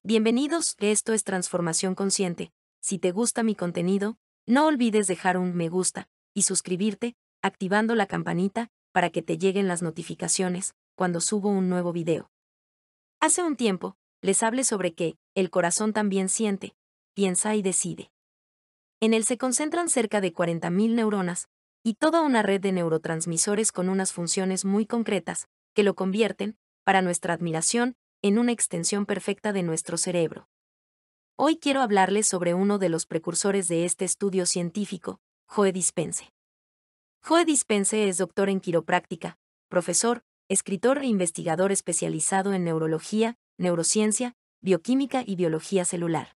Bienvenidos, esto es Transformación Consciente. Si te gusta mi contenido, no olvides dejar un me gusta y suscribirte, activando la campanita para que te lleguen las notificaciones cuando subo un nuevo video. Hace un tiempo, les hablé sobre que el corazón también siente, piensa y decide. En él se concentran cerca de 40.000 neuronas y toda una red de neurotransmisores con unas funciones muy concretas que lo convierten, para nuestra admiración, en una extensión perfecta de nuestro cerebro. Hoy quiero hablarles sobre uno de los precursores de este estudio científico, Joe Dispenza. Joe Dispenza es doctor en quiropráctica, profesor, escritor e investigador especializado en neurología, neurociencia, bioquímica y biología celular.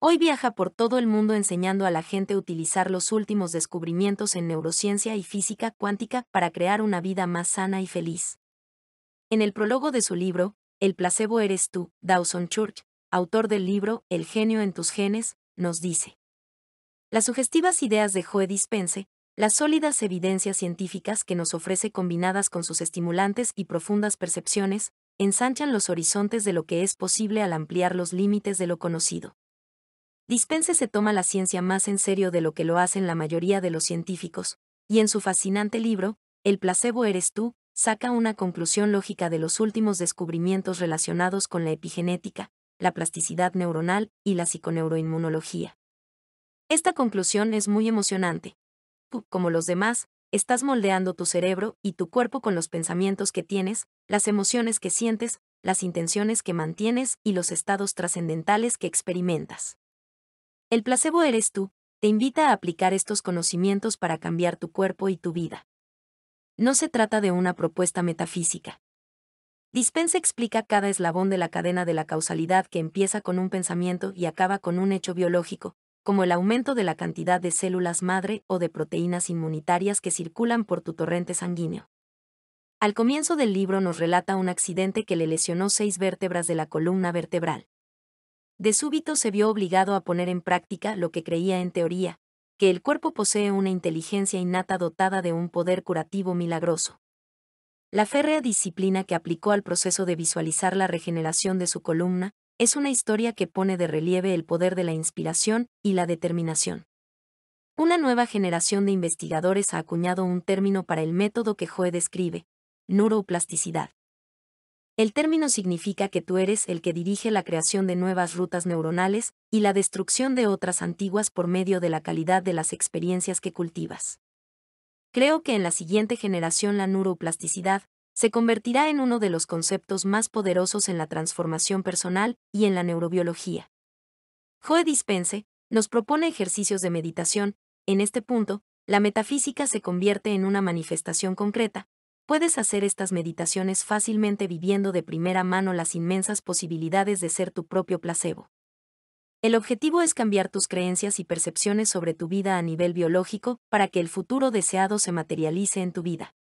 Hoy viaja por todo el mundo enseñando a la gente a utilizar los últimos descubrimientos en neurociencia y física cuántica para crear una vida más sana y feliz. En el prólogo de su libro, El placebo eres tú, Dawson Church, autor del libro El genio en tus genes, nos dice: las sugestivas ideas de Joe Dispenza, las sólidas evidencias científicas que nos ofrece combinadas con sus estimulantes y profundas percepciones, ensanchan los horizontes de lo que es posible al ampliar los límites de lo conocido. Dispenza se toma la ciencia más en serio de lo que lo hacen la mayoría de los científicos, y en su fascinante libro, El placebo eres tú, saca una conclusión lógica de los últimos descubrimientos relacionados con la epigenética, la plasticidad neuronal y la psiconeuroinmunología. Esta conclusión es muy emocionante. Tú, como los demás, estás moldeando tu cerebro y tu cuerpo con los pensamientos que tienes, las emociones que sientes, las intenciones que mantienes y los estados trascendentales que experimentas. El placebo eres tú, te invita a aplicar estos conocimientos para cambiar tu cuerpo y tu vida. No se trata de una propuesta metafísica. Dispenza explica cada eslabón de la cadena de la causalidad que empieza con un pensamiento y acaba con un hecho biológico, como el aumento de la cantidad de células madre o de proteínas inmunitarias que circulan por tu torrente sanguíneo. Al comienzo del libro nos relata un accidente que le lesionó 6 vértebras de la columna vertebral. De súbito se vio obligado a poner en práctica lo que creía en teoría, que el cuerpo posee una inteligencia innata dotada de un poder curativo milagroso. La férrea disciplina que aplicó al proceso de visualizar la regeneración de su columna es una historia que pone de relieve el poder de la inspiración y la determinación. Una nueva generación de investigadores ha acuñado un término para el método que Joe describe: neuroplasticidad. El término significa que tú eres el que dirige la creación de nuevas rutas neuronales y la destrucción de otras antiguas por medio de la calidad de las experiencias que cultivas. Creo que en la siguiente generación la neuroplasticidad se convertirá en uno de los conceptos más poderosos en la transformación personal y en la neurobiología. Joe Dispenza nos propone ejercicios de meditación. En este punto, la metafísica se convierte en una manifestación concreta. Puedes hacer estas meditaciones fácilmente viviendo de primera mano las inmensas posibilidades de ser tu propio placebo. El objetivo es cambiar tus creencias y percepciones sobre tu vida a nivel biológico para que el futuro deseado se materialice en tu vida.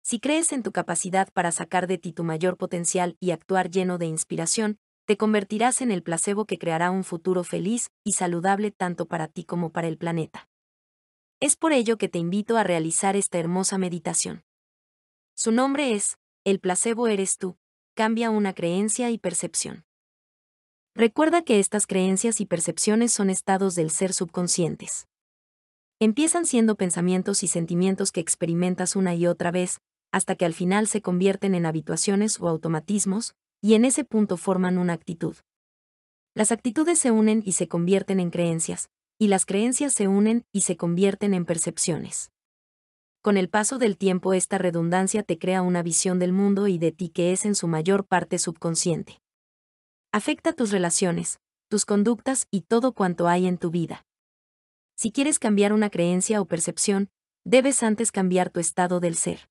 Si crees en tu capacidad para sacar de ti tu mayor potencial y actuar lleno de inspiración, te convertirás en el placebo que creará un futuro feliz y saludable tanto para ti como para el planeta. Es por ello que te invito a realizar esta hermosa meditación. Su nombre es El placebo eres tú, cambia una creencia y percepción. Recuerda que estas creencias y percepciones son estados del ser subconscientes. Empiezan siendo pensamientos y sentimientos que experimentas una y otra vez, hasta que al final se convierten en habituaciones o automatismos, y en ese punto forman una actitud. Las actitudes se unen y se convierten en creencias, y las creencias se unen y se convierten en percepciones. Con el paso del tiempo esta redundancia te crea una visión del mundo y de ti que es en su mayor parte subconsciente. Afecta tus relaciones, tus conductas y todo cuanto hay en tu vida. Si quieres cambiar una creencia o percepción, debes antes cambiar tu estado del ser.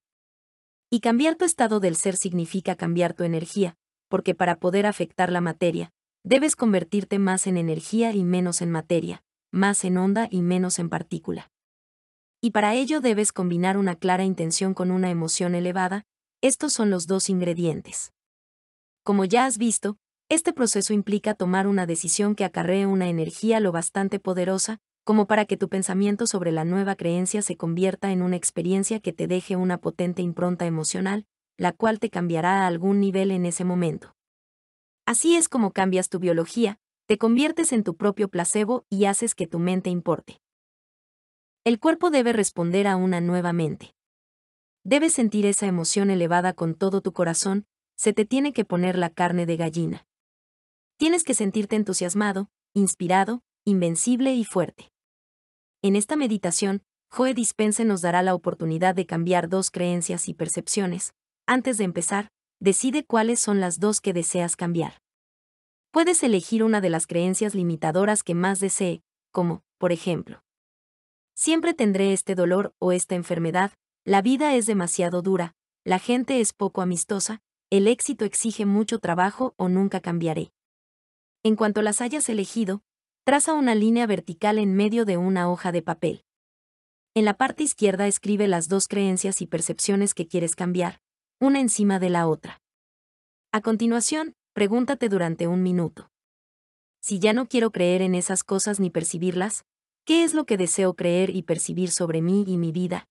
Y cambiar tu estado del ser significa cambiar tu energía, porque para poder afectar la materia, debes convertirte más en energía y menos en materia, más en onda y menos en partícula. Y para ello debes combinar una clara intención con una emoción elevada. Estos son los dos ingredientes. Como ya has visto, este proceso implica tomar una decisión que acarree una energía lo bastante poderosa, como para que tu pensamiento sobre la nueva creencia se convierta en una experiencia que te deje una potente impronta emocional, la cual te cambiará a algún nivel en ese momento. Así es como cambias tu biología, te conviertes en tu propio placebo y haces que tu mente importe. El cuerpo debe responder a una nueva mente. Debes sentir esa emoción elevada con todo tu corazón, se te tiene que poner la carne de gallina. Tienes que sentirte entusiasmado, inspirado, invencible y fuerte. En esta meditación, Joe Dispenza nos dará la oportunidad de cambiar dos creencias y percepciones. Antes de empezar, decide cuáles son las dos que deseas cambiar. Puedes elegir una de las creencias limitadoras que más desee, como, por ejemplo, siempre tendré este dolor o esta enfermedad, la vida es demasiado dura, la gente es poco amistosa, el éxito exige mucho trabajo o nunca cambiaré. En cuanto las hayas elegido, traza una línea vertical en medio de una hoja de papel. En la parte izquierda escribe las dos creencias y percepciones que quieres cambiar, una encima de la otra. A continuación, pregúntate durante un minuto. Si ya no quiero creer en esas cosas ni percibirlas, ¿qué es lo que deseo creer y percibir sobre mí y mi vida?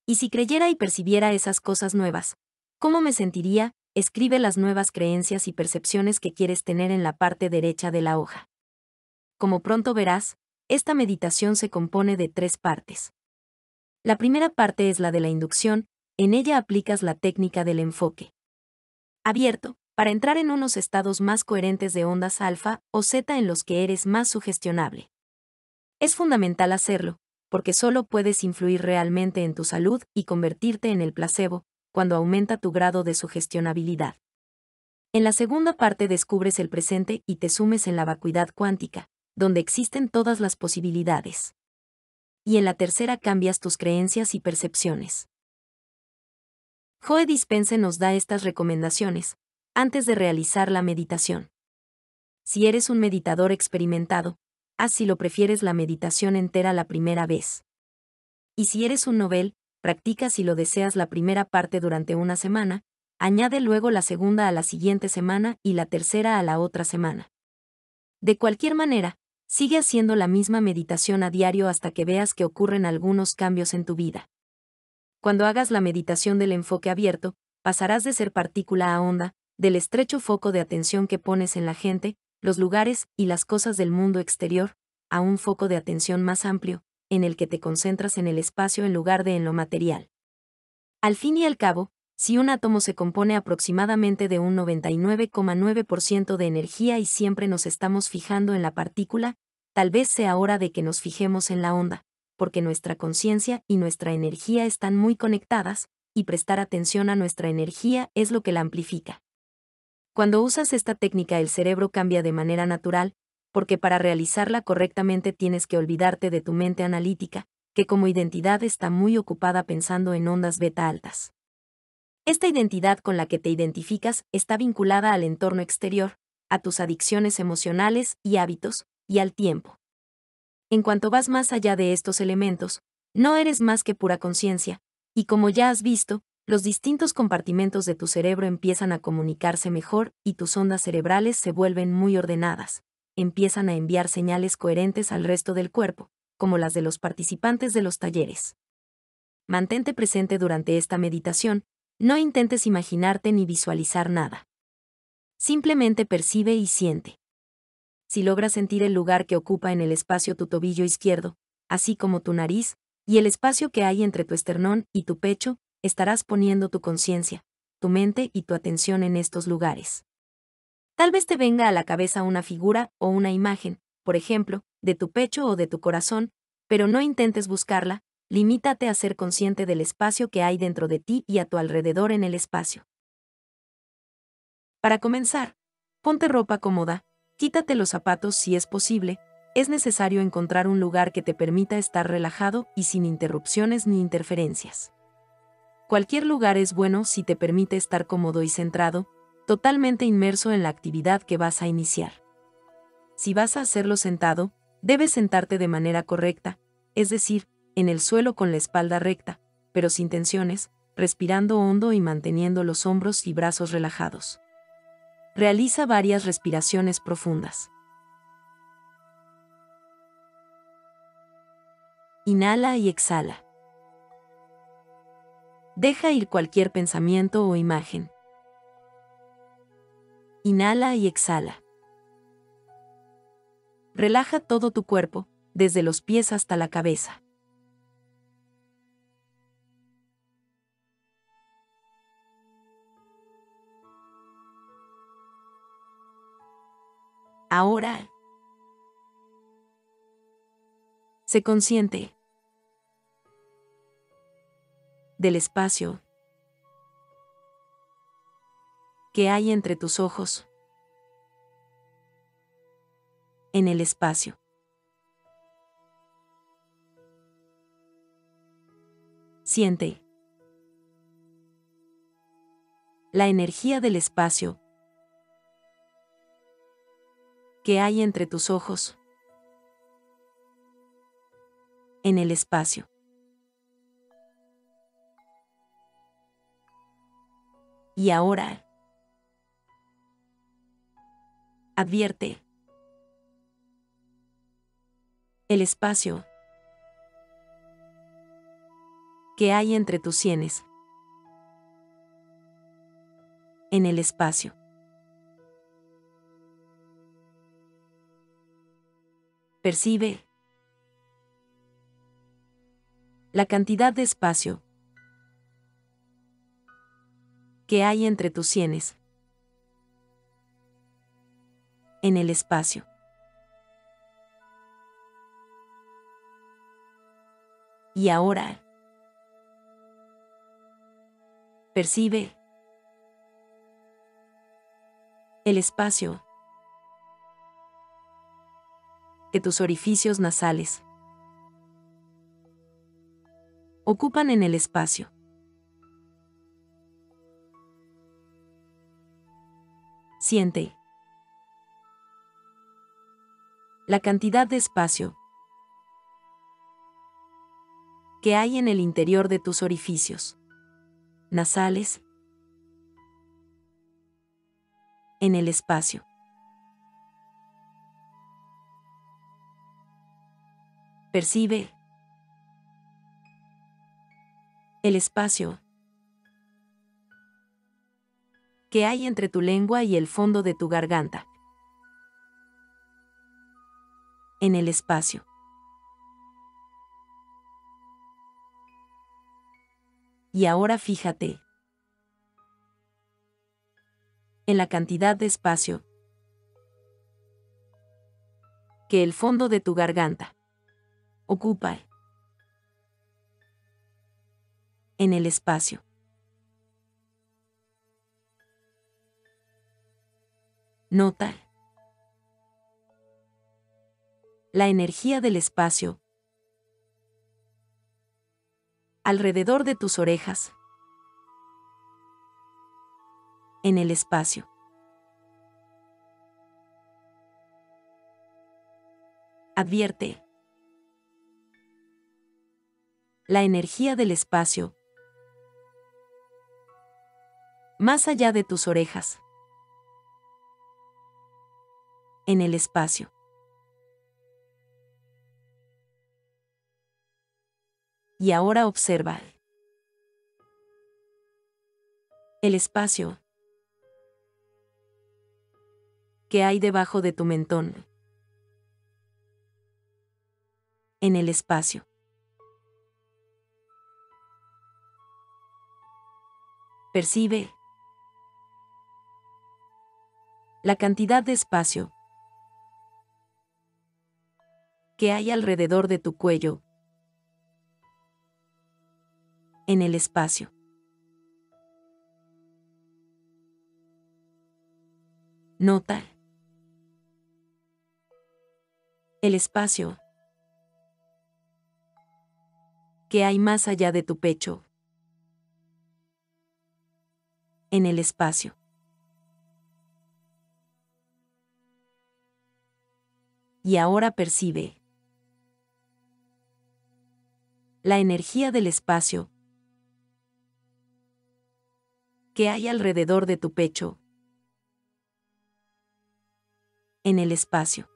Y si creyera y percibiera esas cosas nuevas, ¿cómo me sentiría? Escribe las nuevas creencias y percepciones que quieres tener en la parte derecha de la hoja. Como pronto verás, esta meditación se compone de 3 partes. La primera parte es la de la inducción, en ella aplicas la técnica del enfoque abierto, para entrar en unos estados más coherentes de ondas alfa o zeta en los que eres más sugestionable. Es fundamental hacerlo, porque solo puedes influir realmente en tu salud y convertirte en el placebo, cuando aumenta tu grado de sugestionabilidad. En la segunda parte descubres el presente y te sumes en la vacuidad cuántica, donde existen todas las posibilidades. Y en la tercera cambias tus creencias y percepciones. Joe Dispenza nos da estas recomendaciones, antes de realizar la meditación. Si eres un meditador experimentado, haz si lo prefieres la meditación entera la primera vez. Y si eres un novel, practica si lo deseas la primera parte durante una semana, añade luego la segunda a la siguiente semana y la tercera a la otra semana. De cualquier manera, sigue haciendo la misma meditación a diario hasta que veas que ocurren algunos cambios en tu vida. Cuando hagas la meditación del enfoque abierto, pasarás de ser partícula a onda, del estrecho foco de atención que pones en la gente, los lugares y las cosas del mundo exterior, a un foco de atención más amplio, en el que te concentras en el espacio en lugar de en lo material. Al fin y al cabo, si un átomo se compone aproximadamente de un 99,9% de energía y siempre nos estamos fijando en la partícula, tal vez sea hora de que nos fijemos en la onda, porque nuestra conciencia y nuestra energía están muy conectadas, y prestar atención a nuestra energía es lo que la amplifica. Cuando usas esta técnica el cerebro cambia de manera natural, porque para realizarla correctamente tienes que olvidarte de tu mente analítica, que como identidad está muy ocupada pensando en ondas beta altas. Esta identidad con la que te identificas está vinculada al entorno exterior, a tus adicciones emocionales y hábitos, y al tiempo. En cuanto vas más allá de estos elementos, no eres más que pura conciencia, y como ya has visto, los distintos compartimentos de tu cerebro empiezan a comunicarse mejor y tus ondas cerebrales se vuelven muy ordenadas, empiezan a enviar señales coherentes al resto del cuerpo, como las de los participantes de los talleres. Mantente presente durante esta meditación, no intentes imaginarte ni visualizar nada. Simplemente percibe y siente. Si logras sentir el lugar que ocupa en el espacio tu tobillo izquierdo, así como tu nariz, y el espacio que hay entre tu esternón y tu pecho, estarás poniendo tu conciencia, tu mente y tu atención en estos lugares. Tal vez te venga a la cabeza una figura o una imagen, por ejemplo, de tu pecho o de tu corazón, pero no intentes buscarla, limítate a ser consciente del espacio que hay dentro de ti y a tu alrededor en el espacio. Para comenzar, ponte ropa cómoda, quítate los zapatos si es posible, es necesario encontrar un lugar que te permita estar relajado y sin interrupciones ni interferencias. Cualquier lugar es bueno si te permite estar cómodo y centrado, totalmente inmerso en la actividad que vas a iniciar. Si vas a hacerlo sentado, debes sentarte de manera correcta, es decir, en el suelo con la espalda recta, pero sin tensiones, respirando hondo y manteniendo los hombros y brazos relajados. Realiza varias respiraciones profundas. Inhala y exhala. Deja ir cualquier pensamiento o imagen. Inhala y exhala. Relaja todo tu cuerpo, desde los pies hasta la cabeza. Ahora, sé consciente del espacio que hay entre tus ojos. En el espacio. Siente la energía del espacio que hay entre tus ojos. En el espacio. Y ahora, advierte el espacio que hay entre tus sienes. En el espacio. Percibe la cantidad de espacio que hay entre tus sienes. En el espacio. Y ahora, percibe el espacio que tus orificios nasales ocupan en el espacio. Siente la cantidad de espacio que hay en el interior de tus orificios nasales. En el espacio. Percibe el espacio que hay entre tu lengua y el fondo de tu garganta. En el espacio. Y ahora fíjate en la cantidad de espacio que el fondo de tu garganta ocupa. En el espacio. Nota la energía del espacio alrededor de tus orejas. En el espacio. Advierte la energía del espacio más allá de tus orejas. En el espacio. Y ahora observa el espacio que hay debajo de tu mentón. En el espacio. Percibe la cantidad de espacio que hay alrededor de tu cuello. En el espacio. Nota el espacio que hay más allá de tu pecho. En el espacio. Y ahora percibe la energía del espacio que hay alrededor de tu pecho. En el espacio.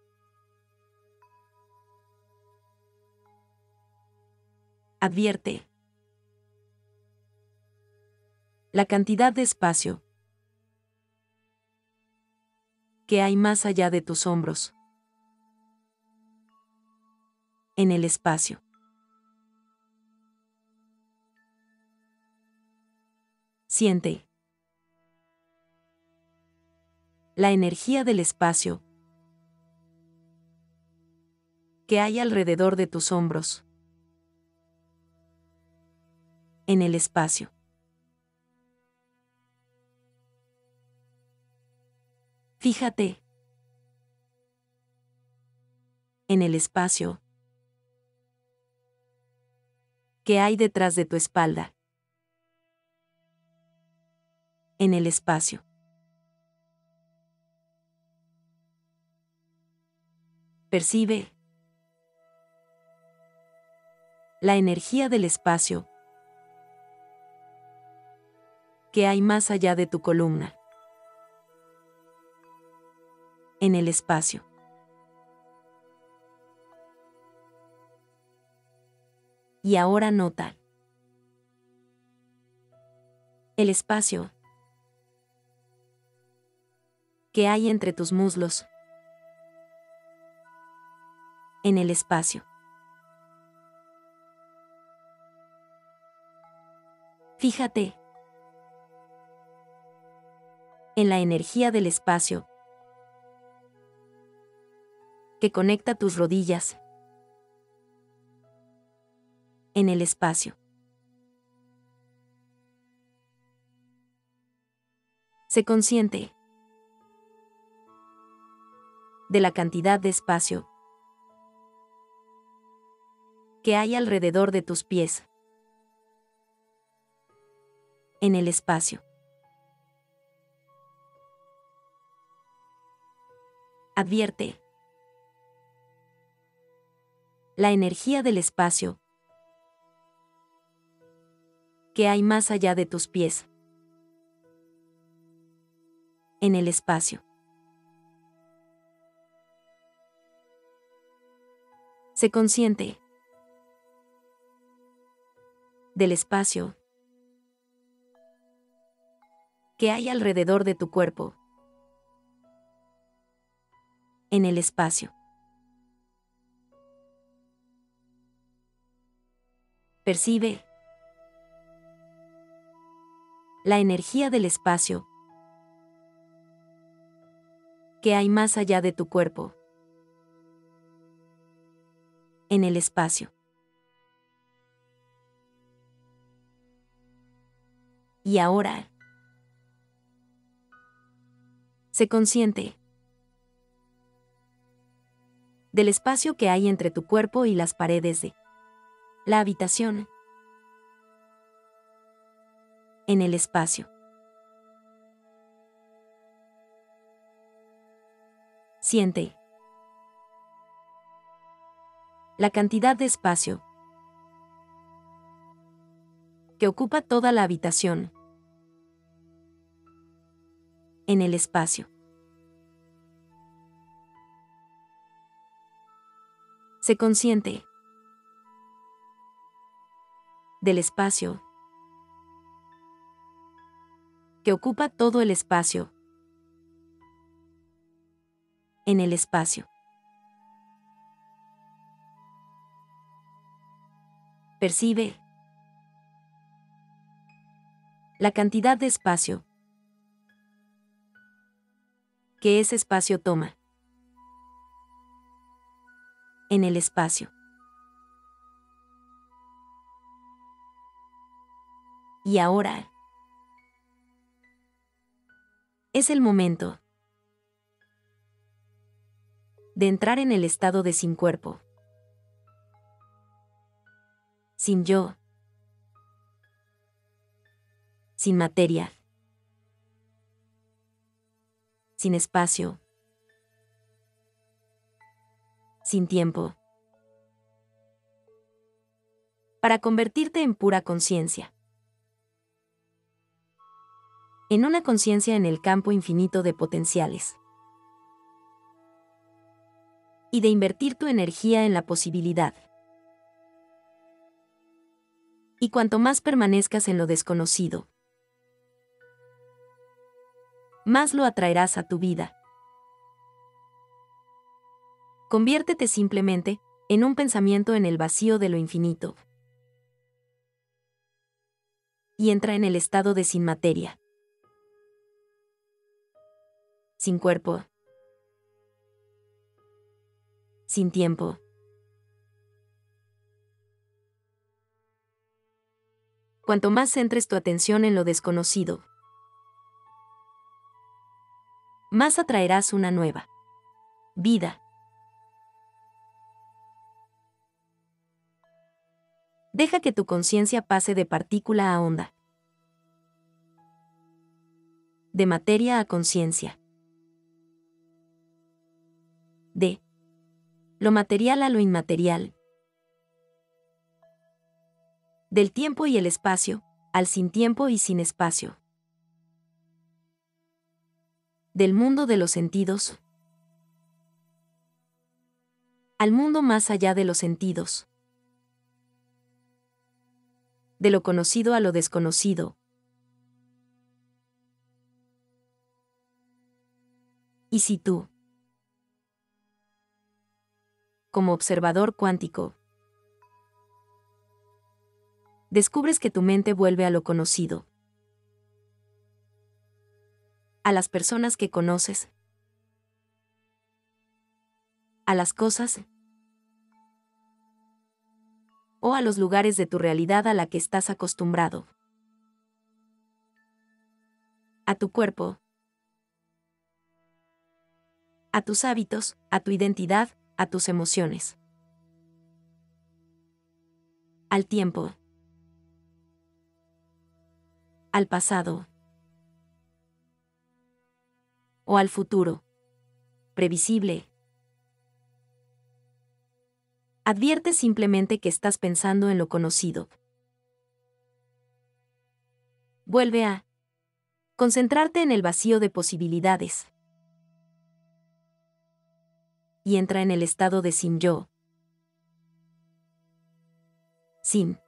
Advierte la cantidad de espacio que hay más allá de tus hombros. En el espacio. Siente la energía del espacio que hay alrededor de tus hombros. En el espacio. Fíjate en el espacio que hay detrás de tu espalda. En el espacio. Percibe la energía del espacio que hay más allá de tu columna. En el espacio. Y ahora nota el espacio que hay entre tus muslos. En el espacio. Fíjate en la energía del espacio que conecta tus rodillas. En el espacio. Sé consciente de la cantidad de espacio que hay alrededor de tus pies. En el espacio. Advierte la energía del espacio que hay más allá de tus pies. En el espacio. Sé consciente del espacio que hay alrededor de tu cuerpo. En el espacio. Percibe la energía del espacio que hay más allá de tu cuerpo. En el espacio. Y ahora, sé consciente del espacio que hay entre tu cuerpo y las paredes de la habitación. En el espacio. Siente la cantidad de espacio que ocupa toda la habitación. En el espacio. Sé consciente del espacio que ocupa todo el espacio. En el espacio. Percibe la cantidad de espacio que ese espacio toma. En el espacio. Y ahora es el momento de entrar en el estado de sin cuerpo. Sin yo. Sin materia. Sin espacio. Sin tiempo. Para convertirte en pura conciencia. En una conciencia en el campo infinito de potenciales. Y de invertir tu energía en la posibilidad Y cuanto más permanezcas en lo desconocido, más lo atraerás a tu vida. Conviértete simplemente en un pensamiento en el vacío de lo infinito. Y entra en el estado de sin materia, sin cuerpo, sin tiempo. Cuanto más centres tu atención en lo desconocido, más atraerás una nueva vida. Deja que tu conciencia pase de partícula a onda, de materia a conciencia, de lo material a lo inmaterial, del tiempo y el espacio al sin tiempo y sin espacio, del mundo de los sentidos al mundo más allá de los sentidos, de lo conocido a lo desconocido. Y si tú, como observador cuántico, descubres que tu mente vuelve a lo conocido, a las personas que conoces, a las cosas o a los lugares de tu realidad a la que estás acostumbrado, a tu cuerpo, a tus hábitos, a tu identidad, a tus emociones, al tiempo, al pasado o al futuro, previsible. Advierte simplemente que estás pensando en lo conocido. Vuelve a concentrarte en el vacío de posibilidades. Y entra en el estado de sin yo, sin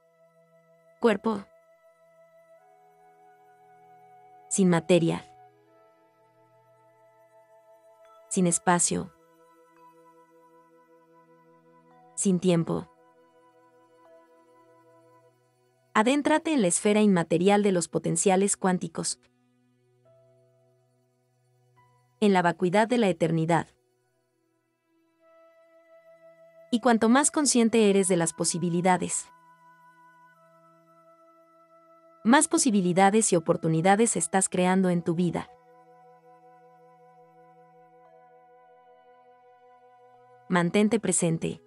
cuerpo, sin materia, sin espacio, sin tiempo. Adéntrate en la esfera inmaterial de los potenciales cuánticos, en la vacuidad de la eternidad. Y cuanto más consciente eres de las posibilidades, más posibilidades y oportunidades estás creando en tu vida. Mantente presente.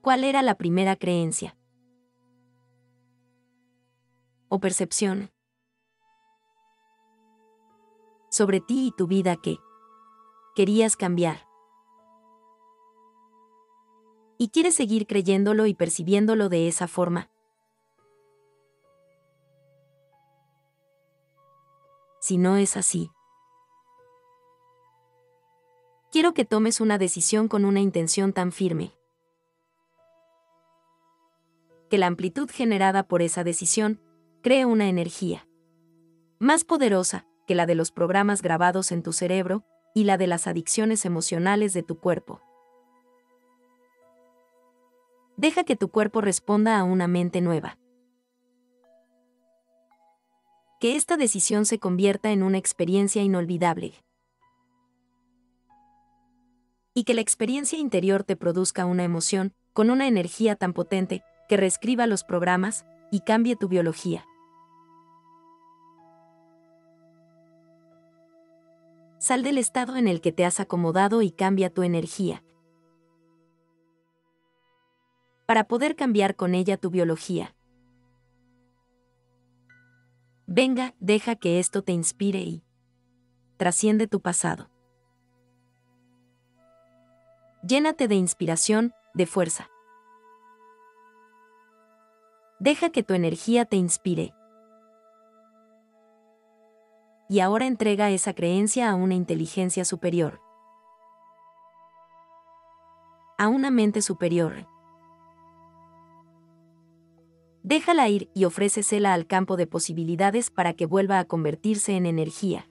¿Cuál era la primera creencia o percepción sobre ti y tu vida que querías cambiar? ¿Y quieres seguir creyéndolo y percibiéndolo de esa forma? Si no es así, quiero que tomes una decisión con una intención tan firme que la amplitud generada por esa decisión cree una energía más poderosa que la de los programas grabados en tu cerebro y la de las adicciones emocionales de tu cuerpo. Deja que tu cuerpo responda a una mente nueva. Que esta decisión se convierta en una experiencia inolvidable. Y que la experiencia interior te produzca una emoción con una energía tan potente que reescriba los programas y cambie tu biología. Sal del estado en el que te has acomodado y cambia tu energía, para poder cambiar con ella tu biología. Venga, deja que esto te inspire y trasciende tu pasado. Llénate de inspiración, de fuerza. Deja que tu energía te inspire. Y ahora entrega esa creencia a una inteligencia superior. a una mente superior. Déjala ir y ofrécesela al campo de posibilidades para que vuelva a convertirse en energía.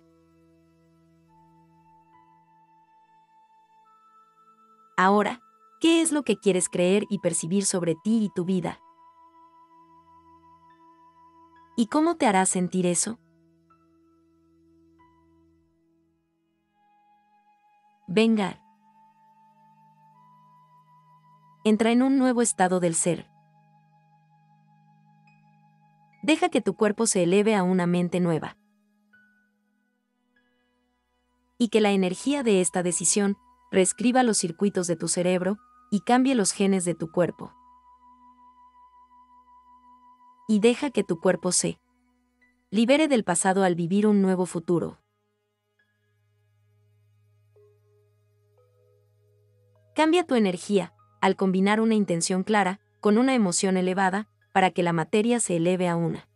Ahora, ¿qué es lo que quieres creer y percibir sobre ti y tu vida? ¿Y cómo te hará sentir eso? Venga. Entra en un nuevo estado del ser. Deja que tu cuerpo se eleve a una mente nueva. Y que la energía de esta decisión reescriba los circuitos de tu cerebro y cambie los genes de tu cuerpo. Y deja que tu cuerpo se libere del pasado al vivir un nuevo futuro. Cambia tu energía, al combinar una intención clara, con una emoción elevada, para que la materia se eleve a una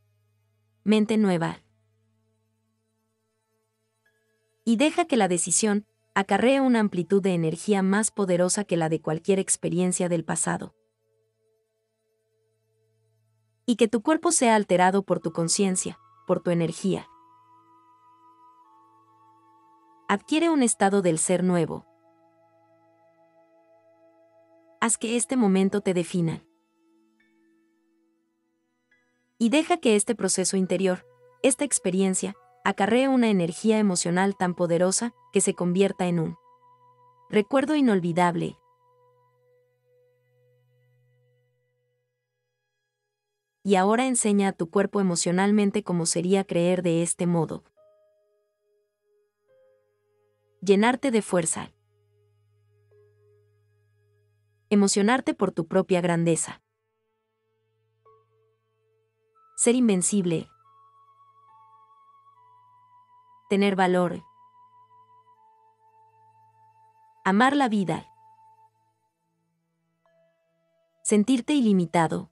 mente nueva. Y deja que la decisión acarree una amplitud de energía más poderosa que la de cualquier experiencia del pasado. Y que tu cuerpo sea alterado por tu conciencia, por tu energía. Adquiere un estado del ser nuevo. Haz que este momento te defina. Y deja que este proceso interior, esta experiencia, acarree una energía emocional tan poderosa que se convierta en un recuerdo inolvidable. Y ahora enseña a tu cuerpo emocionalmente cómo sería creer de este modo. Llenarte de fuerza. Emocionarte por tu propia grandeza. Ser invencible. Tener valor. Amar la vida. Sentirte ilimitado.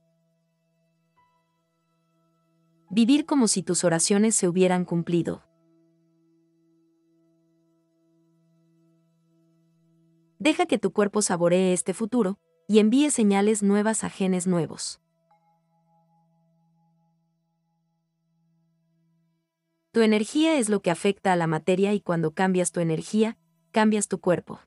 Vivir como si tus oraciones se hubieran cumplido. Deja que tu cuerpo saboree este futuro y envíe señales nuevas a genes nuevos. Tu energía es lo que afecta a la materia y cuando cambias tu energía, cambias tu cuerpo.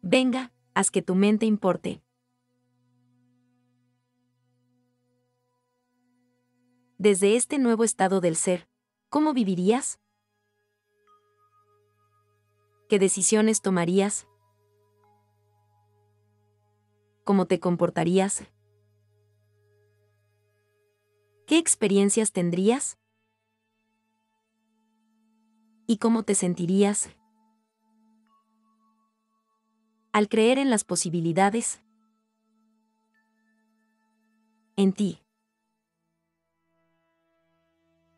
Venga, haz que tu mente importe. Desde este nuevo estado del ser, ¿cómo vivirías? ¿Qué decisiones tomarías? ¿Cómo te comportarías? ¿Qué experiencias tendrías? ¿Y cómo te sentirías? Al creer en las posibilidades, en ti,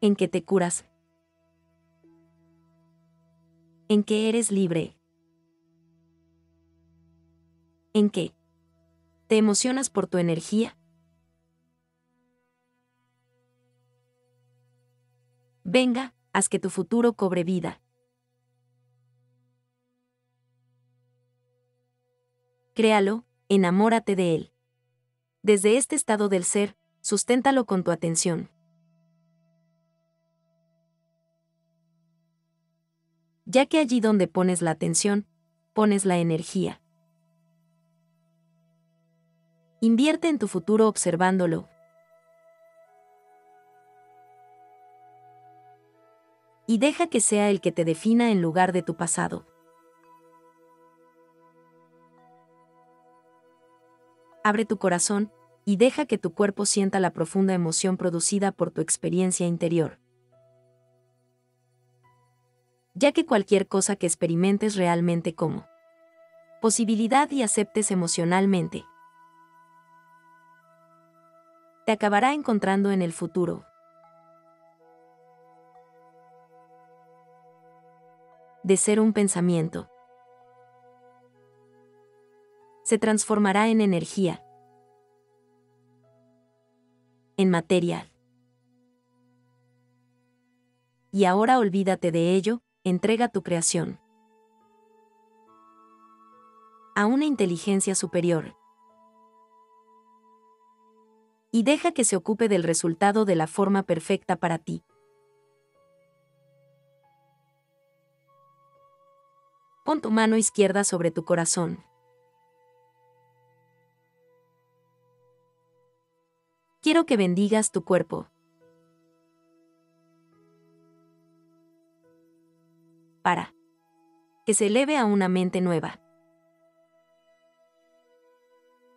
en que te curas, en que eres libre, en que te emocionas por tu energía. Venga, haz que tu futuro cobre vida. Créalo, enamórate de él. Desde este estado del ser, susténtalo con tu atención. Ya que allí donde pones la atención, pones la energía. Invierte en tu futuro observándolo. Y deja que sea el que te defina en lugar de tu pasado. Abre tu corazón y deja que tu cuerpo sienta la profunda emoción producida por tu experiencia interior. Ya que cualquier cosa que experimentes realmente como posibilidad y aceptes emocionalmente, te acabará encontrando en el futuro. De ser un pensamiento, se transformará en energía, en materia. Y ahora olvídate de ello, entrega tu creación. a una inteligencia superior. Y deja que se ocupe del resultado de la forma perfecta para ti. Pon tu mano izquierda sobre tu corazón. Quiero que bendigas tu cuerpo. Para que se eleve a una mente nueva.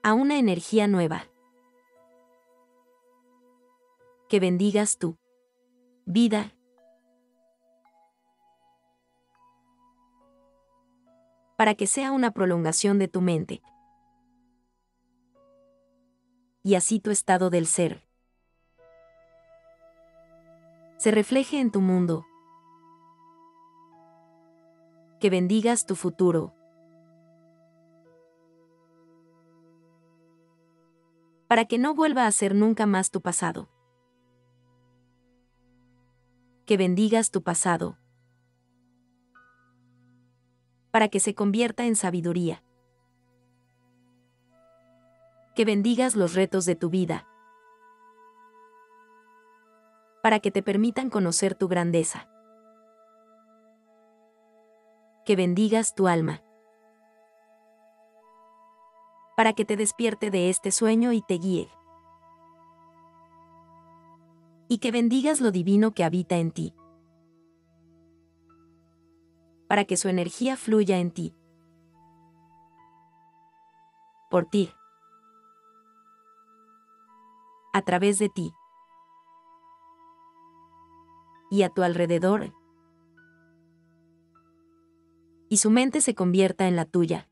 A una energía nueva. Que bendigas tu vida. Para que sea una prolongación de tu mente. Y así tu estado del ser se refleje en tu mundo. Que bendigas tu futuro. Para que no vuelva a ser nunca más tu pasado. Que bendigas tu pasado. Para que se convierta en sabiduría. Que bendigas los retos de tu vida. Para que te permitan conocer tu grandeza. Que bendigas tu alma. Para que te despierte de este sueño y te guíe. Y que bendigas lo divino que habita en ti. Para que su energía fluya en ti. Por ti. A través de ti. Y a tu alrededor. Y su mente se convierta en la tuya.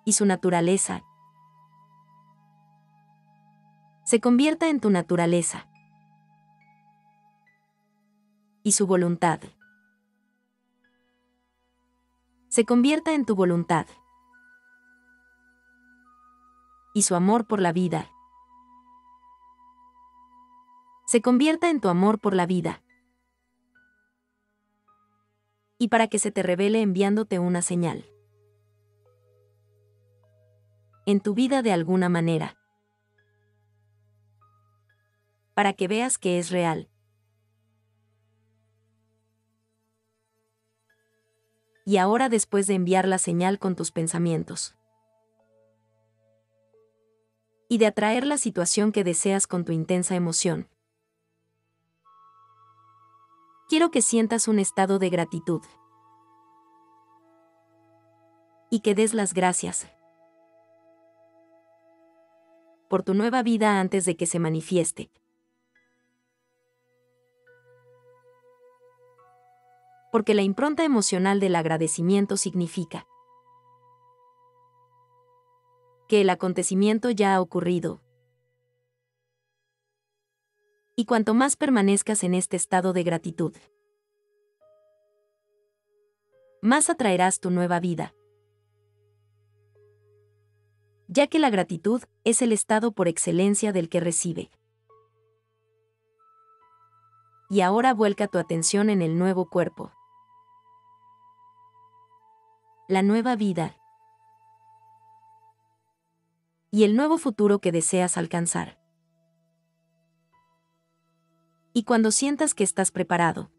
Y su naturaleza se convierta en tu naturaleza. Y su voluntad se convierta en tu voluntad. Y su amor por la vida se convierta en tu amor por la vida. Y para que se te revele enviándote una señal. En tu vida de alguna manera. Para que veas que es real. Y ahora, después de enviar la señal con tus pensamientos. Y de atraer la situación que deseas con tu intensa emoción. Quiero que sientas un estado de gratitud. Y que des las gracias. Por tu nueva vida antes de que se manifieste. Porque la impronta emocional del agradecimiento significa que el acontecimiento ya ha ocurrido. Y cuanto más permanezcas en este estado de gratitud, más atraerás tu nueva vida. Ya que la gratitud es el estado por excelencia del que recibe. Y ahora vuelca tu atención en el nuevo cuerpo. La nueva vida. Y el nuevo futuro que deseas alcanzar. Y cuando sientas que estás preparado,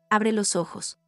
abre los ojos.